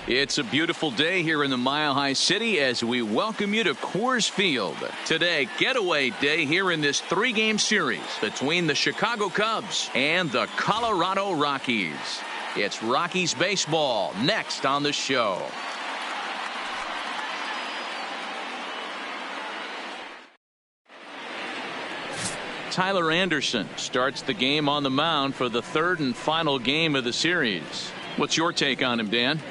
It's a beautiful day here in the Mile High City as we welcome you to Coors Field. Today, getaway day here in this three-game series between the Chicago Cubs and the Colorado Rockies. It's Rockies baseball next on the show. Tyler Anderson starts the game on the mound for the third and final game of the series. What's your take on him, Dan?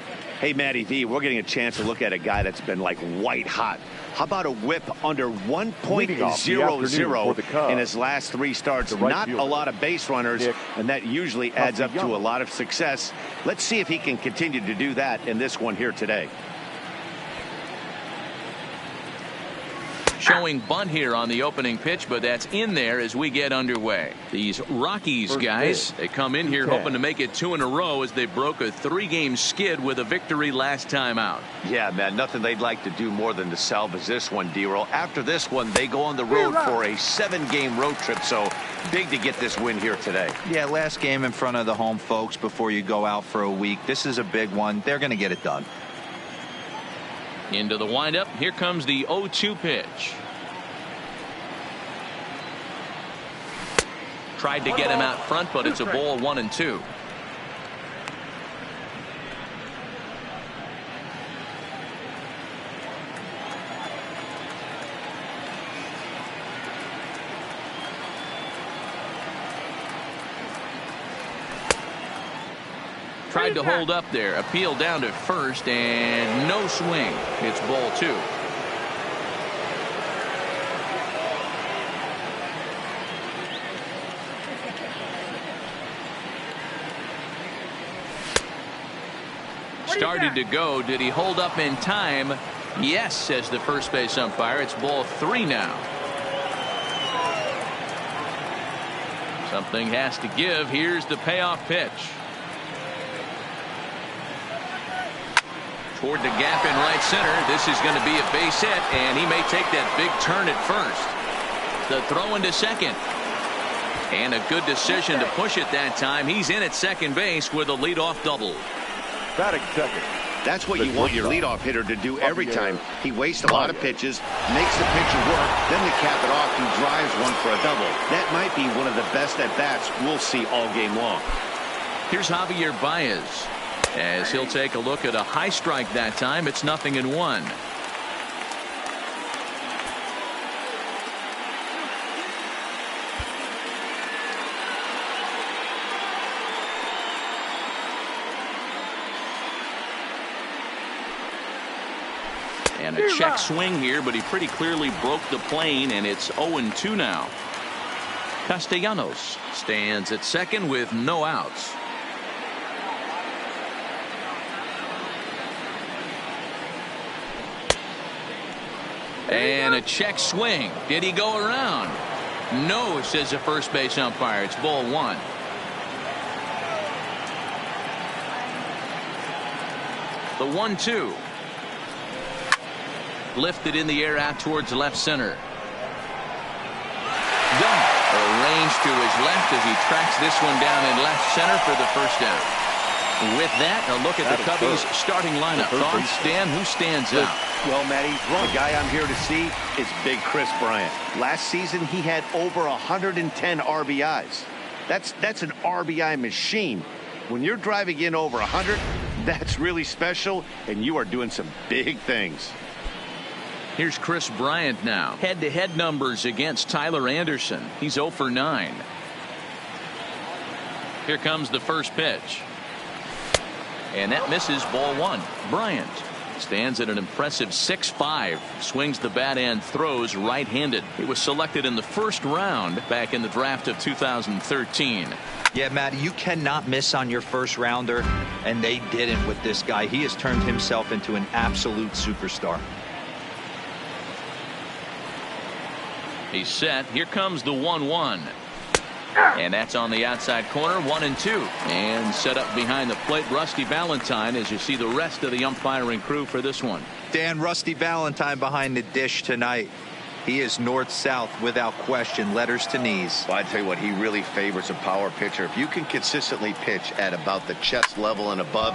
Hey, Matty V, we're getting a chance to look at a guy that's been like white hot. How about a whip under 1.00 in his last three starts? Not a lot of base runners, and that usually adds up to a lot of success. Let's see if he can continue to do that in this one here today. Showing bunt here on the opening pitch, but that's in there as we get underway. These Rockies guys, they come in here hoping to make it two in a row as they broke a three-game skid with a victory last time out. Yeah, man, nothing they'd like to do more than to salvage this one, D-Roll. After this one, they go on the road for a 7-game road trip, so big to get this win here today. Yeah, last game in front of the home folks before you go out for a week. This is a big one. They're going to get it done. Into the windup. Here comes the 0-2 pitch. Tried to get him out front, but it's a ball 1-2. Tried to hold up there. Appeal down to first and no swing. It's ball 2. Started to go. Did he hold up in time? Yes, says the first base umpire. It's ball 3 now. Something has to give. Here's the payoff pitch. Toward the gap in right center. This is going to be a base hit, and he may take that big turn at first. The throw into second. And a good decision to push it that time. He's in at second base with a leadoff double. Batting second. That's what you want your leadoff hitter to do every time. He wastes a lot of pitches, makes the pitcher work, then to cap it off, he drives one for a double. That might be one of the best at-bats we'll see all game long. Here's Javier Baez as he'll take a look at a high strike that time. It's 0-1. And a check swing here, but he pretty clearly broke the plane, and it's 0-2 now. Castellanos stands at second with no outs. And a check swing. Did he go around? No, says the first base umpire. It's ball 1. The 1-2. Lifted in the air out towards left center. Done. Arranged to his left as he tracks this one down in left center for the first down. With that, a look at the Cubbies starting lineup. Thoughts, Dan, who stands out? Well, Matty, the guy I'm here to see is Big Kris Bryant. Last season, he had over 110 RBIs. That's an RBI machine. When you're driving in over 100, that's really special, and you are doing some big things. Here's Kris Bryant now. Head-to-head numbers against Tyler Anderson. He's 0 for 9. Here comes the first pitch. And that misses, ball 1. Bryant stands at an impressive 6'5", swings the bat and throws right-handed. He was selected in the first round back in the draft of 2013. Yeah, Matt, you cannot miss on your first rounder, and they didn't with this guy. He has turned himself into an absolute superstar. He's set. Here comes the 1-1. And that's on the outside corner, 1-2. And set up behind the plate, Rusty Valentine, as you see the rest of the umpiring crew for this one. Dan, Rusty Valentine behind the dish tonight. He is north-south without question, letters to knees. Well, I tell you what, he really favors a power pitcher. If you can consistently pitch at about the chest level and above,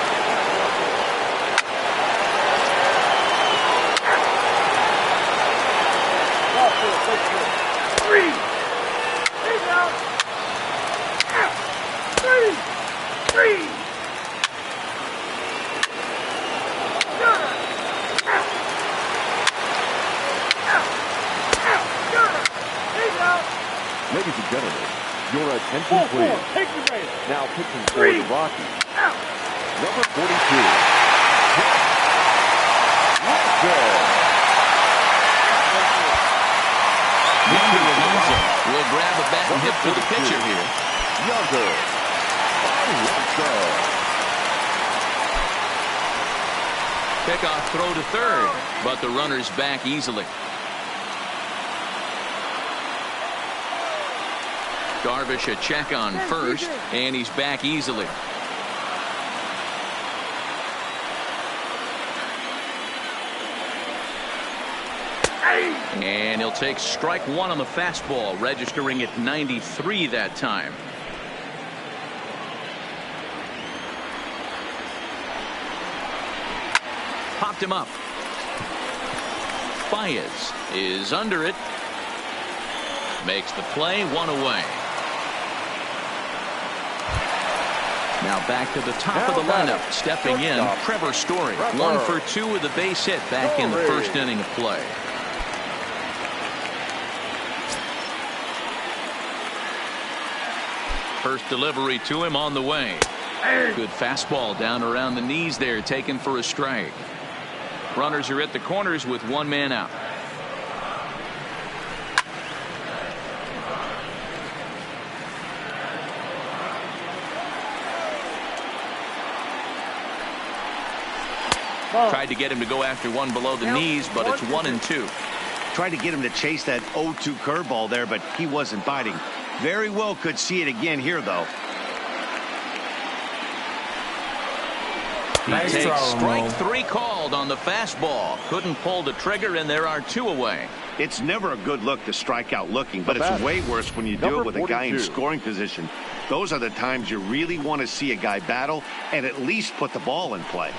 Attention, please. Now pitching for the Rockies. Number 42. Wander Alonso will grab a bat and hit for the pitcher here. Wander Alonso. Pickoff throw to third, but the runner's back easily. Darvish a check on first, and he's back easily. And he'll take strike one on the fastball, registering at 93 that time. Popped him up. Baez is under it. Makes the play, one away. Now back to the top of the lineup. Stepping in, Trevor Story. 1 for 2 with a base hit back in the first inning of play. First delivery to him on the way. Good fastball down around the knees there, taken for a strike. Runners are at the corners with one man out. Tried to get him to go after one below the knees, but it's 1-2. Tried to get him to chase that 0-2 curveball there, but he wasn't biting. Very well could see it again here, though. He takes strike 3 called on the fastball. Couldn't pull the trigger, and there are 2 away. It's never a good look to strike out looking, but it's way worse when you do it with a guy in scoring position. Those are the times you really want to see a guy battle and at least put the ball in play.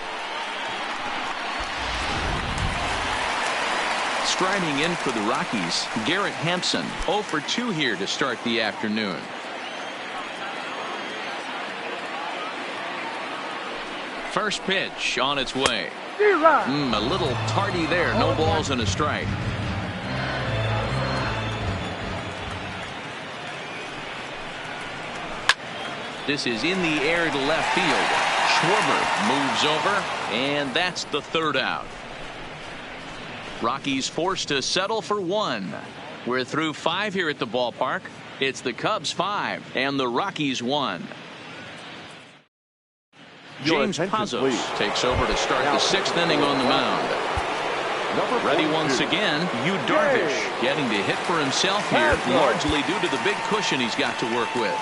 Striding in for the Rockies, Garrett Hampson, 0 for 2 here to start the afternoon. First pitch on its way. A little tardy there. No balls and a strike. This is in the air to left field. Schwarber moves over, and that's the third out. Rockies forced to settle for 1. We're through 5 here at the ballpark. It's the Cubs 5 and the Rockies 1. James Pazos takes over to start the 6th inning on the mound. Ready once again, Yu Darvish getting to hit for himself here, largely due to the big cushion he's got to work with.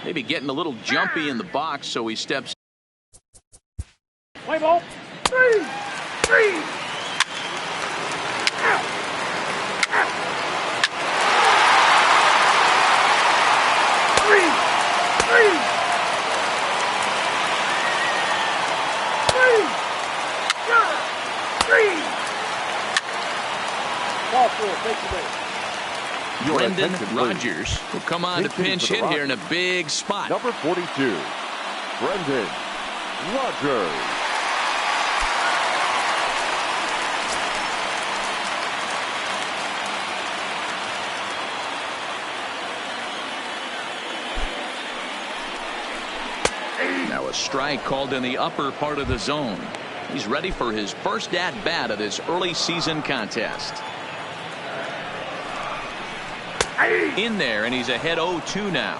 Maybe getting a little jumpy in the box, so he steps. Play ball. 3. Ball 4. Take the base. Brendan Rodgers will come on to pinch hit here in a big spot. Number 42, Brendan Rodgers. Now a strike called in the upper part of the zone. He's ready for his first at-bat of this early season contest. In there, and he's ahead 0-2 now.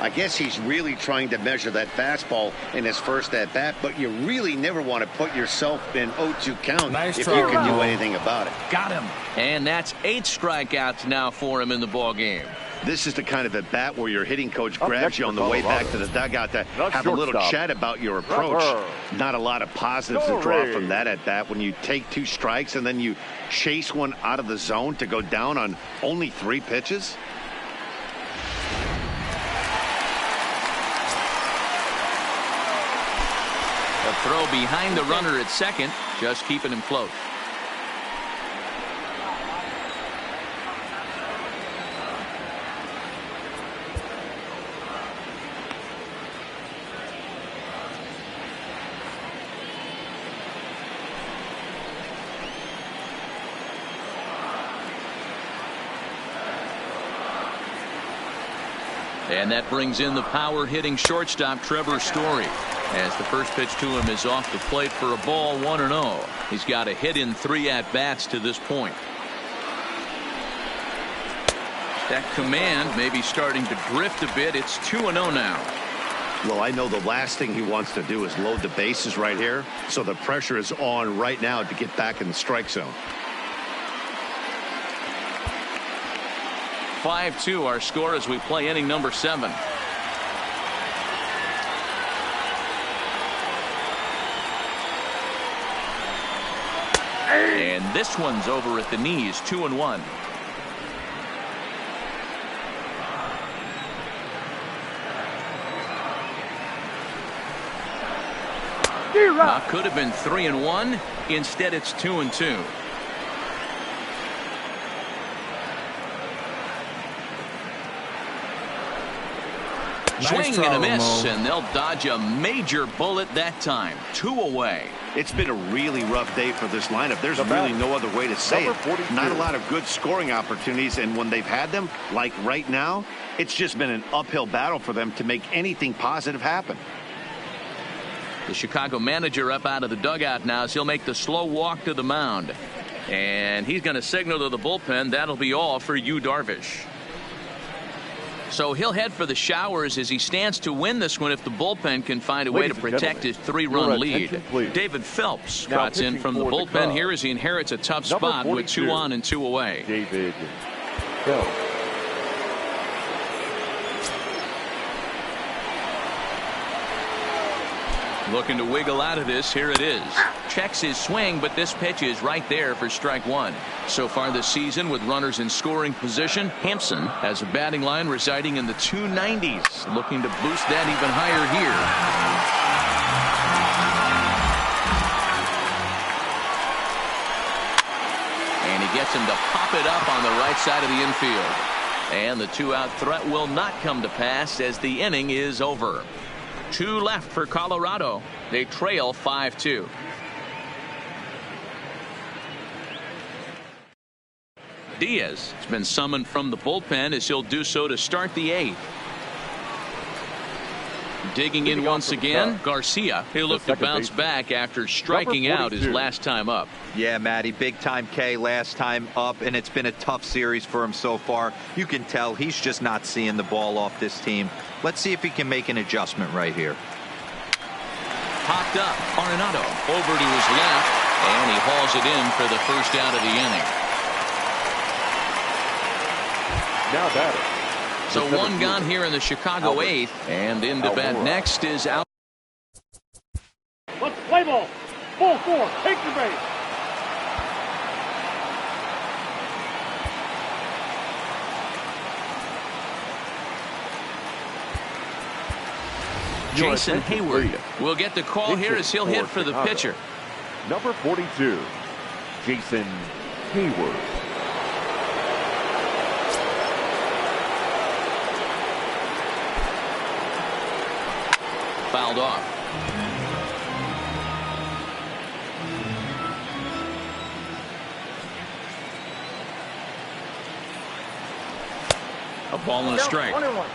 I guess he's really trying to measure that fastball in his first at-bat, but you really never want to put yourself in 0-2 count if you can do anything about it. Got him. And that's 8 strikeouts now for him in the ball game. This is the kind of at-bat where your hitting coach grabs you on the way back to the dugout to have a little chat about your approach. Not a lot of positives to draw from that at-bat when you take 2 strikes and then you chase one out of the zone to go down on only 3 pitches. A throw behind the runner at second, just keeping him close. And that brings in the power-hitting shortstop Trevor Story. As the first pitch to him is off the plate for a ball, 1-0. He's got a hit in 3 at-bats to this point. That command may be starting to drift a bit. It's 2-0 now. Well, I know the last thing he wants to do is load the bases right here. So the pressure is on right now to get back in the strike zone. 5-2 our score as we play inning number 7. And this one's over at the knees, 2-1. Could have been 3-1. Instead, it's 2-2. Swing and a miss, and they'll dodge a major bullet that time. 2 away. It's been a really rough day for this lineup. There's really no other way to say it. Not a lot of good scoring opportunities, and when they've had them, like right now, it's just been an uphill battle for them to make anything positive happen. The Chicago manager up out of the dugout now as he'll make the slow walk to the mound. And he's going to signal to the bullpen. That'll be all for Yu Darvish. So he'll head for the showers as he stands to win this one if the bullpen can find a way to protect his 3-run lead. David Phelps trots in from the bullpen here as he inherits a tough spot with 2 on and 2 away. David Phelps. Looking to wiggle out of this. Here it is. Checks his swing, but this pitch is right there for strike 1. So far this season with runners in scoring position, Hampson has a batting line residing in the 290s. Looking to boost that even higher here. And he gets him to pop it up on the right side of the infield. And the 2-out threat will not come to pass as the inning is over. 2 left for Colorado. They trail 5-2. Diaz has been summoned from the bullpen as he'll do so to start the 8th. Digging in once again, Garcia. He'll look to bounce back after striking out his last time up. Yeah, Matty, big time K last time up, and it's been a tough series for him so far. You can tell he's just not seeing the ball off this team. Let's see if he can make an adjustment right here. Popped up, Arenado over to his left, and he hauls it in for the first out of the inning. Now batter. So 1 gone here in the Chicago 8th, and in to bat next is out. Let's play ball. Ball 4. Take the base. Jason Hayward will get the call here as he'll hit for the pitcher. Number 42, Jason Hayward. Fouled off. A ball and a strike. 21.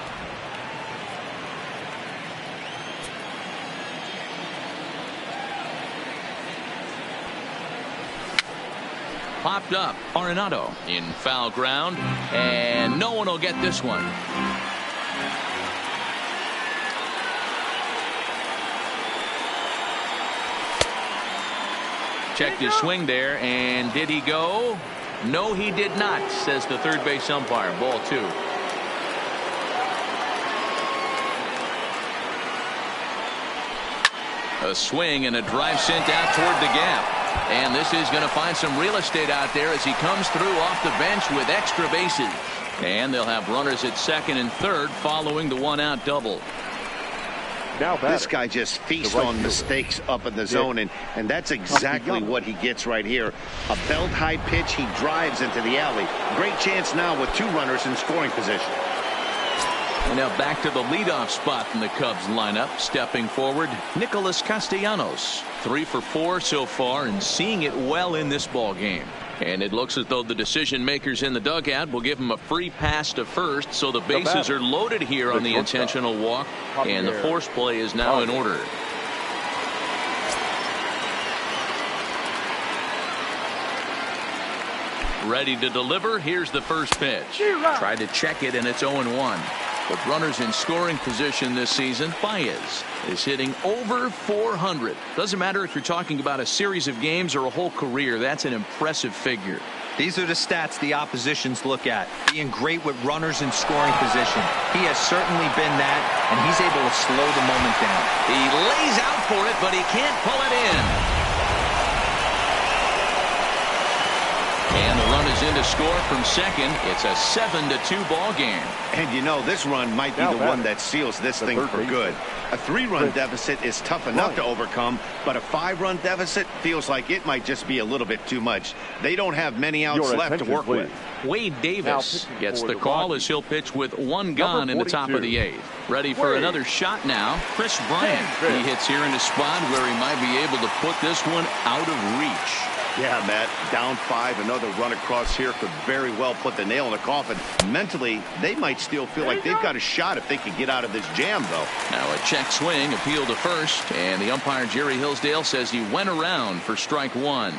Popped up, Arenado in foul ground, and no one will get this one. Checked his swing there, and did he go? No, he did not, says the third base umpire. Ball 2. A swing and a drive sent out toward the gap. And this is going to find some real estate out there as he comes through off the bench with extra bases. And they'll have runners at second and third following the 1-out double. Now this guy just feasts on mistakes up in the zone, and that's exactly what he gets right here. A belt high pitch, he drives into the alley. Great chance now with 2 runners in scoring position. And now back to the leadoff spot in the Cubs lineup. Stepping forward, Nicholas Castellanos. 3 for 4 so far and seeing it well in this ball game. And it looks as though the decision makers in the dugout will give him a free pass to first. So the bases are loaded here on the intentional walk. And the force play is now in order. Ready to deliver. Here's the first pitch. Tried to check it, and it's 0-1. With runners in scoring position this season, Baez is hitting over 400. Doesn't matter if you're talking about a series of games or a whole career. That's an impressive figure. These are the stats the oppositions look at. Being great with runners in scoring position. He has certainly been that, and he's able to slow the moment down. He lays out for it, but he can't pull it in. And the run is in to score from second. It's a 7-2 ball game. And you know, this run might be the one that seals this thing for good. A 3-run deficit is tough enough to overcome, but a 5-run deficit feels like it might just be a little bit too much. They don't have many outs left to work with. Wade Davis gets the call as he'll pitch with 1 gone in the top of the 8th. Ready for another shot now. Chris Bryant. He hits here in a spot where he might be able to put this one out of reach. Yeah, Matt, down 5, another run across here could very well put the nail in the coffin. Mentally, they might still feel like they've got a shot if they can get out of this jam, though. Now a check swing, appeal to first, and the umpire Jerry Hillsdale says he went around for strike 1.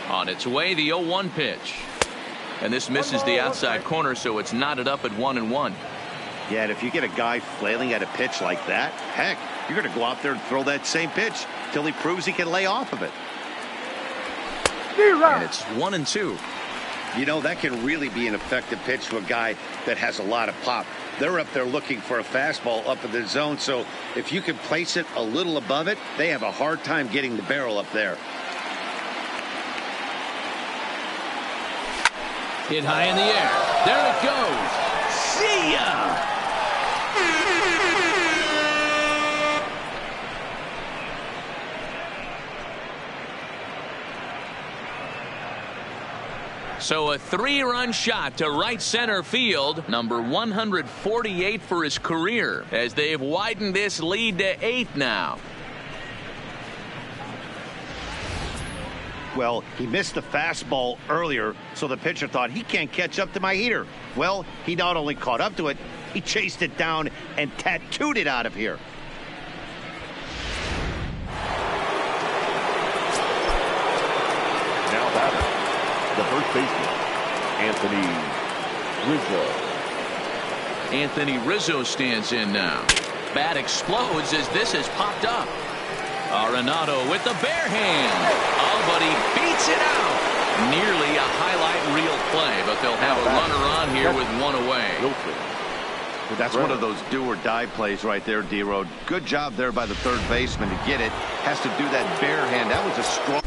On its way, the 0-1 pitch. And this misses the outside corner, so it's knotted up at 1-1. Yeah, and if you get a guy flailing at a pitch like that, heck, you're going to go out there and throw that same pitch till he proves he can lay off of it. And it's 1-2. You know, that can really be an effective pitch to a guy that has a lot of pop. They're up there looking for a fastball up in the zone, so if you can place it a little above it, they have a hard time getting the barrel up there. Hit high in the air. There it goes. See ya! So a 3-run shot to right center field, number 148 for his career, as they've widened this lead to 8 now. Well, he missed the fastball earlier, so the pitcher thought he can't catch up to my heater. Well, he not only caught up to it, he chased it down and tattooed it out of here. Now batter, the first baseman, Anthony Rizzo. Anthony Rizzo stands in now. Bat explodes as this has popped up. Arenado with the bare hand. Oh, but he beats it out. Nearly a highlight reel play, but they'll have a runner on here with 1 away. That's one of those do-or-die plays right there, D-Road. Good job there by the third baseman to get it. Has to do that bare hand. That was a strong...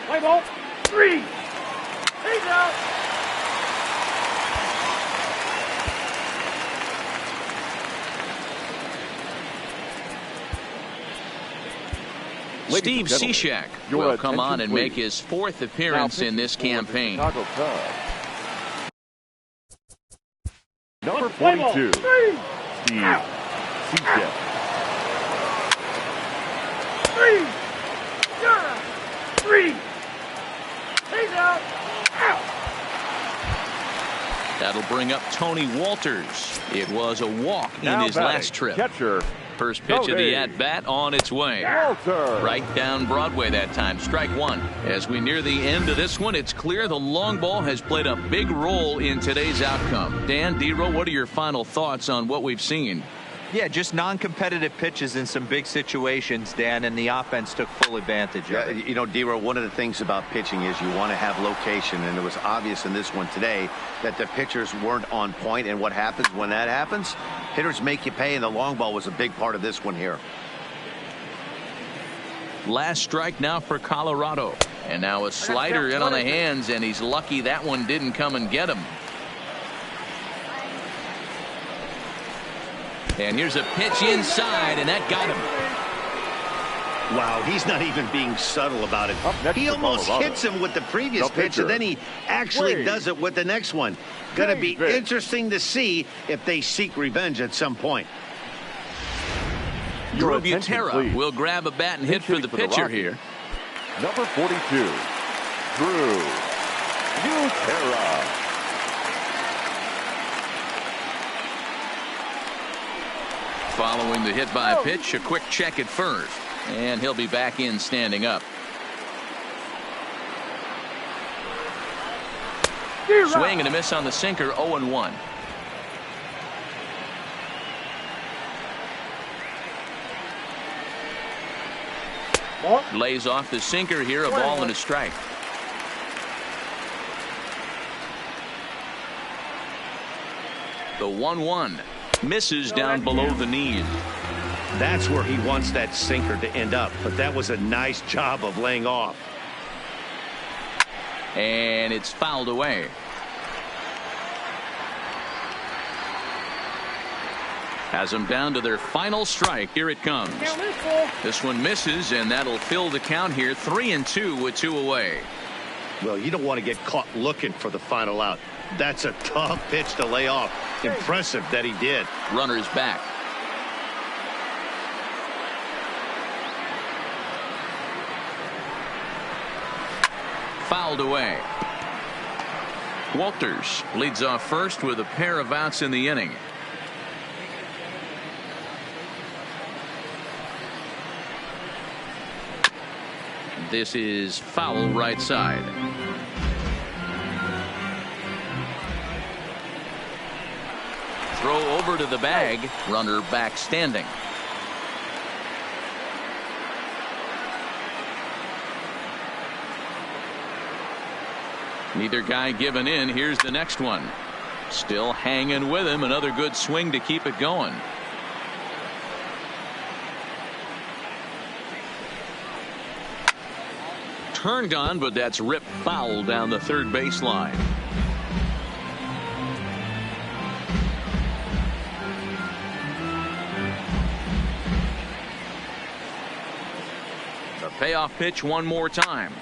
Play ball. 3. He's out. Steve Cishek will come on and make his 4th appearance in this campaign. Number 42, Steve Cishek. 3. He's out. That'll bring up Tony Walters. It was a walk in his last trip. Catcher. First pitch of the at-bat on its way. Walter. Right down Broadway that time. Strike 1. As we near the end of this one, it's clear the long ball has played a big role in today's outcome. Dan, D-Row, what are your final thoughts on what we've seen? Yeah, just non-competitive pitches in some big situations, Dan, and the offense took full advantage of it. You know, D-Row, one of the things about pitching is you want to have location, and it was obvious in this one today that the pitchers weren't on point, and what happens when that happens? Hitters make you pay, and the long ball was a big part of this one here. Last strike now for Colorado. And now a slider in on the hands, and he's lucky that one didn't come and get him. And here's a pitch inside, and that got him. Wow, he's not even being subtle about it. He almost hits him with the previous pitch, and then he actually does it with the next one. Going to be interesting to see if they seek revenge at some point. Drew Butera will grab a bat and hit for the pitcher here. Number 42, Drew Butera. Following the hit by a pitch, a quick check at first. And he'll be back in standing up. Swing and a miss on the sinker, 0-1. Lays off the sinker here, a ball and a strike. The 1-1 misses down below the knees. That's where he wants that sinker to end up, but that was a nice job of laying off. And it's fouled away. Has them down to their final strike. Here it comes. This one misses, and that'll fill the count here. 3-2 with 2 away. Well, you don't want to get caught looking for the final out. That's a tough pitch to lay off. Impressive that he did. Runner's back. Fouled away. Walters leads off first with a pair of outs in the inning. This is foul right side. Throw over to the bag. Runner back standing. Neither guy giving in. Here's the next one. Still hanging with him. Another good swing to keep it going. Turned on, but that's ripped foul down the third baseline. The payoff pitch one more time.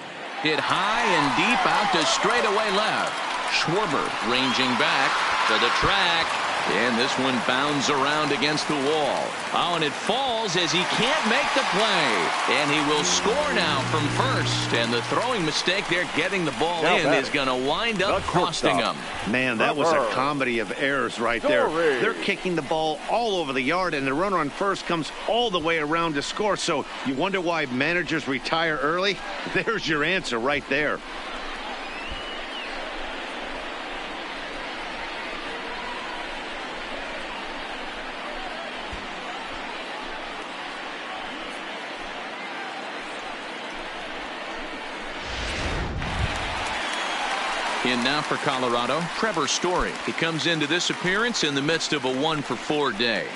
Hit high and deep out to straightaway left. Schwarber ranging back to the track. And this one bounds around against the wall. Oh, and it falls as he can't make the play. And he will score now from first. And the throwing mistake there, getting the ball in, is going to wind up costing him. Man, that was a comedy of errors right there. They're kicking the ball all over the yard, and the runner on first comes all the way around to score. So you wonder why managers retire early? There's your answer right there. In now for Colorado, Trevor Story. He comes into this appearance in the midst of a 1-for-4 day.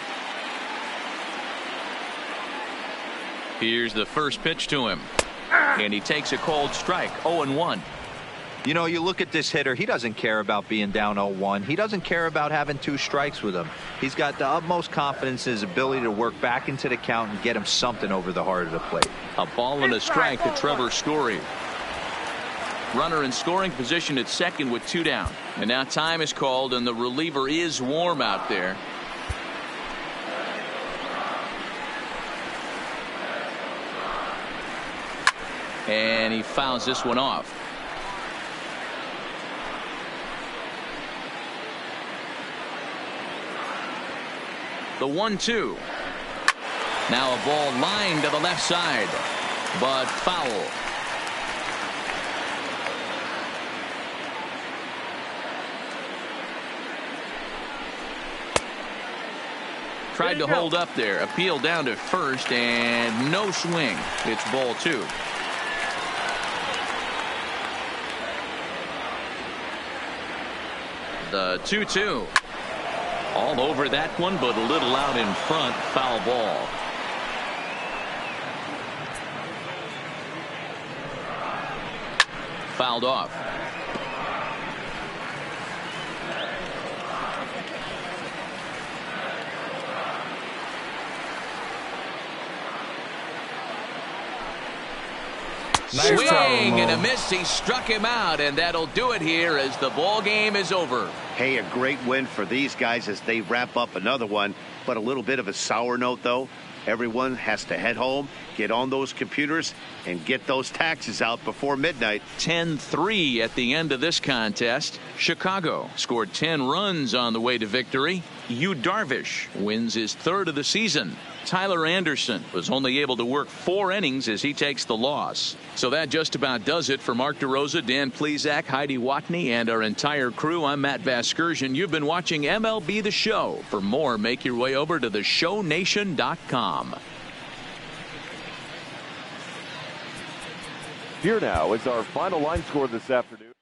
Here's the first pitch to him. And he takes a cold strike. 0-1. You know, you look at this hitter, he doesn't care about being down 0-1. He doesn't care about having 2 strikes with him. He's got the utmost confidence in his ability to work back into the count and get him something over the heart of the plate. A ball and a strike to Trevor Story. Runner in scoring position at second with 2 down. And now time is called, and the reliever is warm out there. And he fouls this one off. The 1-2. Now a ball lined to the left side, but foul. Tried to hold up there. Appeal down to first, and no swing. It's ball 2. The 2-2. All over that one, but a little out in front. Foul ball. Fouled off. Swing and a miss. He struck him out, and that'll do it here as the ball game is over. Hey, a great win for these guys as they wrap up another one, but a little bit of a sour note, though. Everyone has to head home, get on those computers, and get those taxes out before midnight. 10-3 at the end of this contest. Chicago scored 10 runs on the way to victory. Yu Darvish wins his 3rd of the season. Tyler Anderson was only able to work 4 innings as he takes the loss. So that just about does it for Mark DeRosa, Dan Plesac, Heidi Watney, and our entire crew. I'm Matt Vasgersian. You've been watching MLB The Show. For more, make your way over to theshownation.com. Here now is our final line score this afternoon.